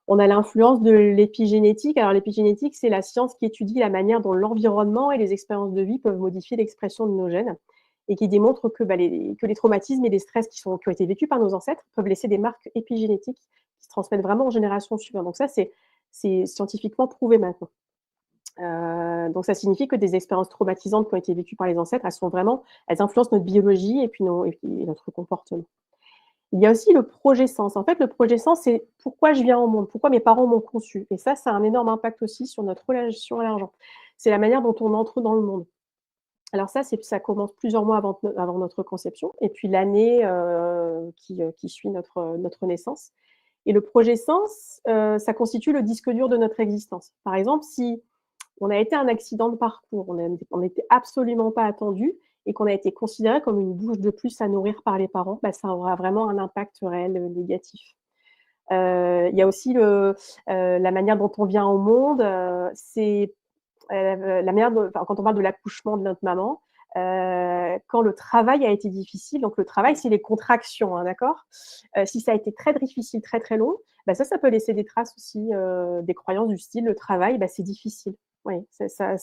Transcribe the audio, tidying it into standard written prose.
On a l'influence de l'épigénétique. Alors l'épigénétique, c'est la science qui étudie la manière dont l'environnement et les expériences de vie peuvent modifier l'expression de nos gènes et qui démontre que, que les traumatismes et les stress qui ont été vécus par nos ancêtres peuvent laisser des marques épigénétiques qui se transmettent vraiment aux générations suivantes. Donc ça, c'est scientifiquement prouvé maintenant. Donc ça signifie que des expériences traumatisantes qui ont été vécues par les ancêtres, elles influencent notre biologie et puis notre comportement. Il y a aussi le projet sens. En fait, le projet sens, c'est pourquoi je viens au monde, pourquoi mes parents m'ont conçu. Et ça a un énorme impact aussi sur notre relation à l'argent. C'est la manière dont on entre dans le monde. Alors ça commence plusieurs mois avant notre conception, et puis l'année qui suit notre naissance. Et le projet sens, ça constitue le disque dur de notre existence. Par exemple, si on a été un accident de parcours, on n'était absolument pas attendu et qu'on a été considéré comme une bouche de plus à nourrir par les parents, ça aura vraiment un impact réel négatif. Il y a aussi la manière dont on vient au monde. C'est la manière quand on parle de l'accouchement de notre maman, quand le travail a été difficile, donc le travail, c'est les contractions, hein, d'accord. Si ça a été très difficile, très très long, ça peut laisser des traces aussi, des croyances du style le travail, c'est difficile. Oui, ça